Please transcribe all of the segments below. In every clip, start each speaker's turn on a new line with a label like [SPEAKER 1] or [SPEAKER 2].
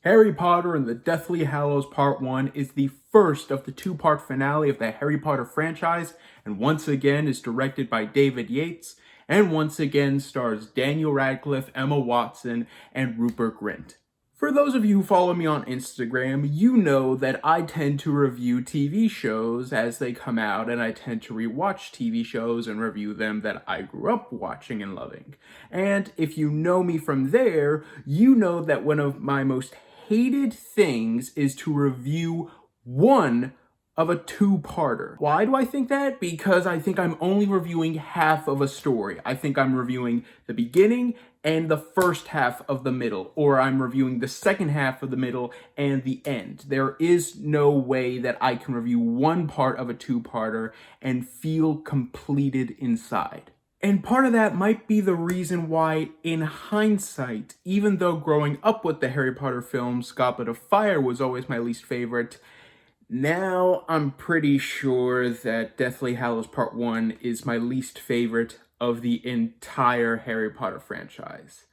[SPEAKER 1] Harry Potter and the Deathly Hallows Part 1 is the first of the two-part finale of the Harry Potter franchise, and once again is directed by David Yates, and once again stars Daniel Radcliffe, Emma Watson, and Rupert Grint. For those of you who follow me on Instagram, you know that I tend to review TV shows as they come out, and I tend to rewatch TV shows and review them that I grew up watching and loving. And if you know me from there, you know that one of my most hated things is to review one of a two-parter. Why do I think that? Because I think I'm only reviewing half of a story. I think I'm reviewing the beginning and the first half of the middle, or I'm reviewing the second half of the middle and the end. There is no way that I can review one part of a two-parter and feel completed inside. And part of that might be the reason why, in hindsight, even though growing up with the Harry Potter films, Goblet of Fire was always my least favorite, now I'm pretty sure that Deathly Hallows Part 1 is my least favorite of the entire Harry Potter franchise.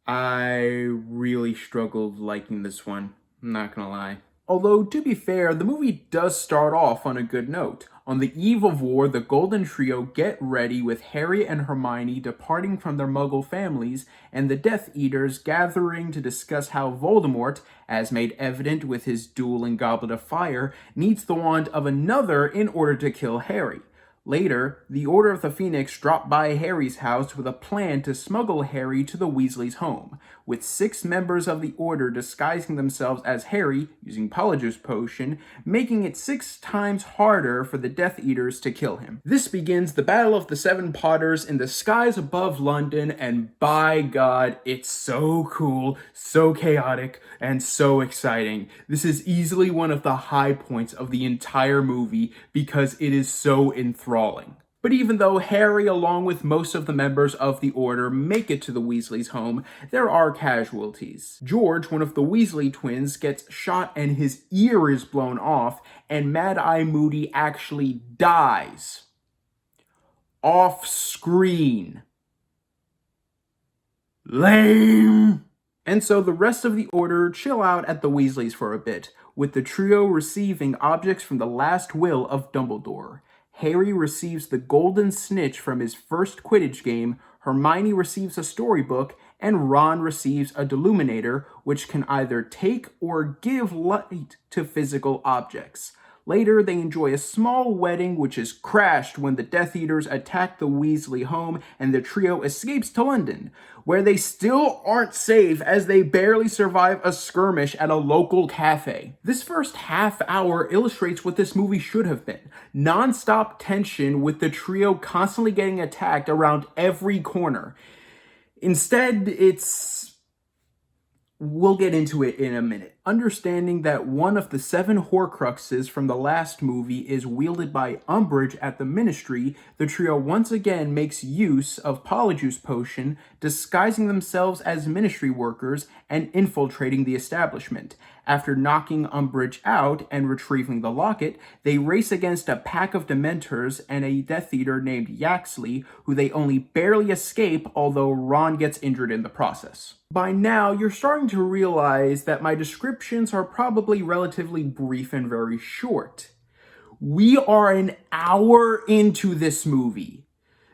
[SPEAKER 1] I really struggled liking this one, I'm not gonna lie. Although, to be fair, the movie does start off on a good note. On the eve of war, the Golden Trio get ready with Harry and Hermione departing from their Muggle families and the Death Eaters gathering to discuss how Voldemort, as made evident with his duel in Goblet of Fire, needs the wand of another in order to kill Harry. Later, the Order of the Phoenix drop by Harry's house with a plan to smuggle Harry to the Weasleys' home, with 6 members of the Order disguising themselves as Harry, using Polyjuice Potion, making it 6 times harder for the Death Eaters to kill him. This begins the Battle of the Seven Potters in the skies above London, and by God, it's so cool, so chaotic, and so exciting. This is easily one of the high points of the entire movie because it is so enthralling. But even though Harry, along with most of the members of the Order, make it to the Weasleys' home, there are casualties. George, one of the Weasley twins, gets shot and his ear is blown off, and Mad-Eye Moody actually dies. Off screen. Lame! And so the rest of the Order chill out at the Weasleys for a bit, with the trio receiving objects from the last will of Dumbledore. Harry receives the golden snitch from his first Quidditch game, Hermione receives a storybook, and Ron receives a Deluminator, which can either take or give light to physical objects. Later, they enjoy a small wedding which is crashed when the Death Eaters attack the Weasley home and the trio escapes to London, where they still aren't safe as they barely survive a skirmish at a local cafe. This first half hour illustrates what this movie should have been. Non-stop tension with the trio constantly getting attacked around every corner. Instead, we'll get into it in a minute. Understanding that one of the 7 Horcruxes from the last movie is wielded by Umbridge at the Ministry, the trio once again makes use of Polyjuice Potion, disguising themselves as Ministry workers and infiltrating the establishment. After knocking Umbridge out and retrieving the locket, they race against a pack of Dementors and a Death Eater named Yaxley, who they only barely escape, although Ron gets injured in the process. By now, you're starting to realize that my descriptions are probably relatively brief and very short. We are an hour into this movie.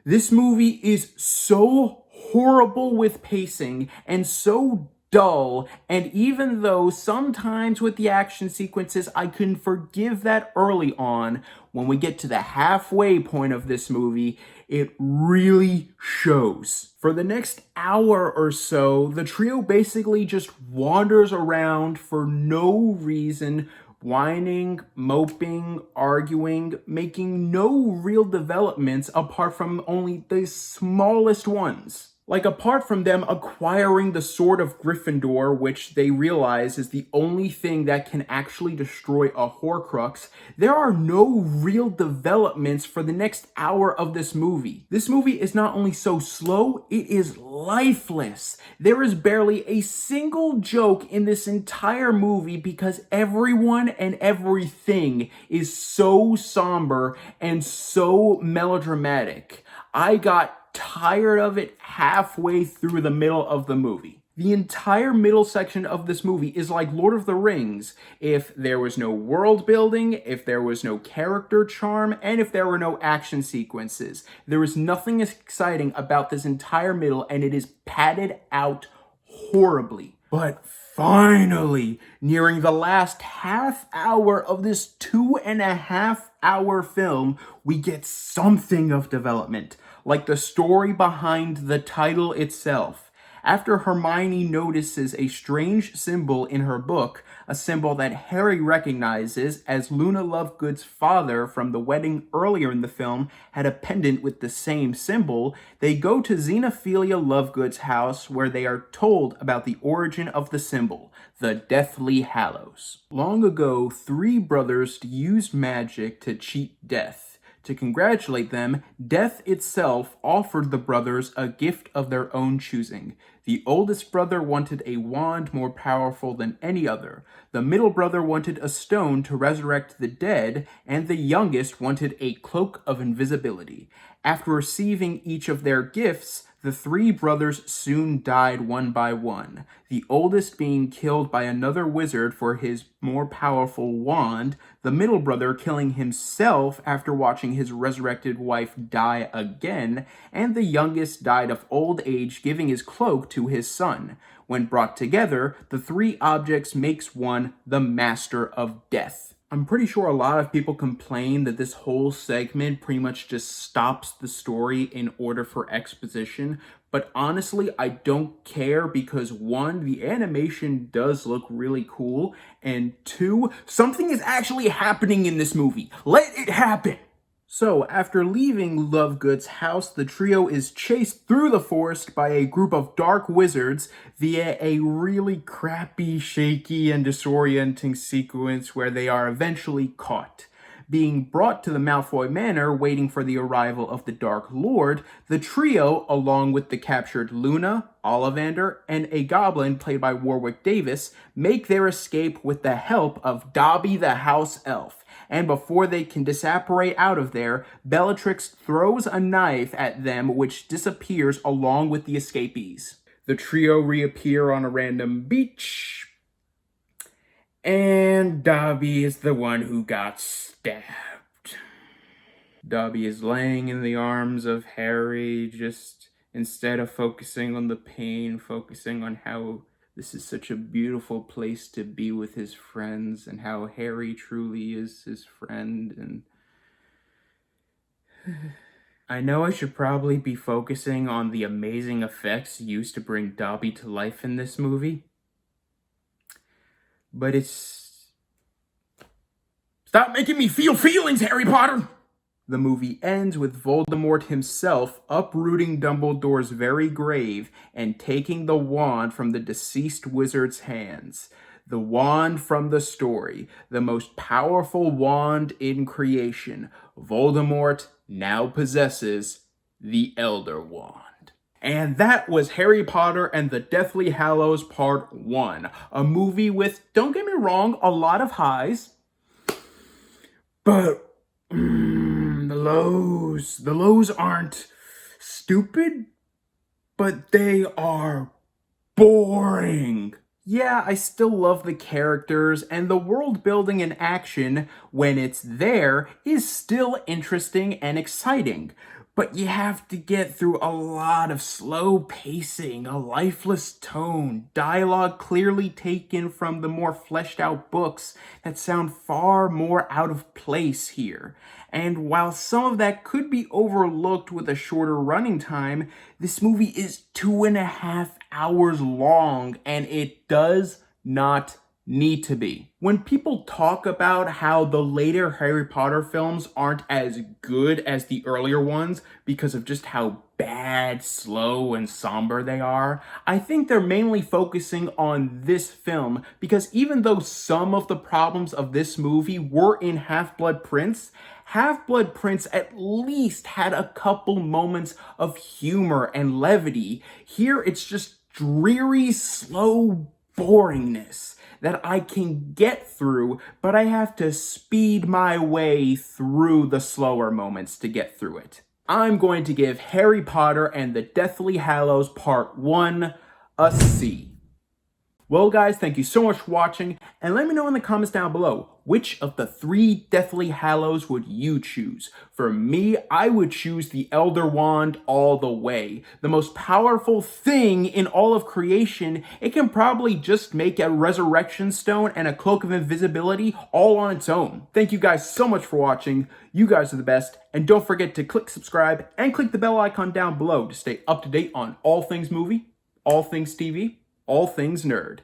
[SPEAKER 1] This movie is so horrible with pacing and so dull, and even though sometimes with the action sequences I can forgive that early on, when we get to the halfway point of this movie, it really shows. For the next hour or so, the trio basically just wanders around for no reason, whining, moping, arguing, making no real developments apart from only the smallest ones. Like, apart from them acquiring the Sword of Gryffindor, which they realize is the only thing that can actually destroy a Horcrux, there are no real developments for the next hour of this movie. This movie is not only so slow, it is lifeless. There is barely a single joke in this entire movie because everyone and everything is so somber and so melodramatic. I got tired of it halfway through the middle of the movie. The entire middle section of this movie is like Lord of the Rings if there was no world building, if there was no character charm, and if there were no action sequences. There is nothing exciting about this entire middle, and it is padded out horribly. But finally, nearing the last half hour of this 2.5 hour film, we get something of development, like the story behind the title itself. After Hermione notices a strange symbol in her book, a symbol that Harry recognizes as Luna Lovegood's father from the wedding earlier in the film had a pendant with the same symbol, they go to Xenophilia Lovegood's house where they are told about the origin of the symbol, the Deathly Hallows. Long ago, 3 brothers used magic to cheat death. To congratulate them, Death itself offered the brothers a gift of their own choosing. The oldest brother wanted a wand more powerful than any other. The middle brother wanted a stone to resurrect the dead, and the youngest wanted a cloak of invisibility. After receiving each of their gifts, the 3 brothers soon died one by one, the oldest being killed by another wizard for his more powerful wand, the middle brother killing himself after watching his resurrected wife die again, and the youngest died of old age giving his cloak to his son. When brought together, the 3 objects makes one the Master of Death. I'm pretty sure a lot of people complain that this whole segment pretty much just stops the story in order for exposition, but honestly, I don't care because 1, the animation does look really cool, and 2, something is actually happening in this movie. Let it happen! So, after leaving Lovegood's house, the trio is chased through the forest by a group of dark wizards via a really crappy, shaky, and disorienting sequence where they are eventually caught. Being brought to the Malfoy Manor, waiting for the arrival of the Dark Lord, the trio, along with the captured Luna, Ollivander, and a goblin played by Warwick Davis, make their escape with the help of Dobby the House Elf. And before they can disapparate out of there, Bellatrix throws a knife at them which disappears along with the escapees. The trio reappear on a random beach, and Dobby is the one who got stabbed. Dobby is laying in the arms of Harry, just instead of focusing on the pain, focusing on how this is such a beautiful place to be with his friends and how Harry truly is his friend. And I know I should probably be focusing on the amazing effects used to bring Dobby to life in this movie, but stop making me feel feelings, Harry Potter! The movie ends with Voldemort himself uprooting Dumbledore's very grave and taking the wand from the deceased wizard's hands. The wand from the story, the most powerful wand in creation. Voldemort now possesses the Elder Wand. And that was Harry Potter and the Deathly Hallows Part 1. A movie with, don't get me wrong, a lot of highs, but the lows aren't stupid, but they are boring. Yeah, I still love the characters, and the world building and action, when it's there, is still interesting and exciting. But you have to get through a lot of slow pacing, a lifeless tone, dialogue clearly taken from the more fleshed out books that sound far more out of place here. And while some of that could be overlooked with a shorter running time, this movie is 2.5 hours long, and it does not need to be. When people talk about how the later Harry Potter films aren't as good as the earlier ones because of just how bad, slow, and somber they are, I think they're mainly focusing on this film because even though some of the problems of this movie were in Half-Blood Prince, Half-Blood Prince at least had a couple moments of humor and levity. Here it's just dreary, slow boringness that I can get through, but I have to speed my way through the slower moments to get through it. I'm going to give Harry Potter and the Deathly Hallows Part 1 a C. Well, guys, thank you so much for watching, and let me know in the comments down below, which of the 3 Deathly Hallows would you choose? For me, I would choose the Elder Wand all the way. The most powerful thing in all of creation, it can probably just make a Resurrection Stone and a Cloak of Invisibility all on its own. Thank you guys so much for watching. You guys are the best, and don't forget to click subscribe and click the bell icon down below to stay up to date on all things movie, all things TV, all things nerd.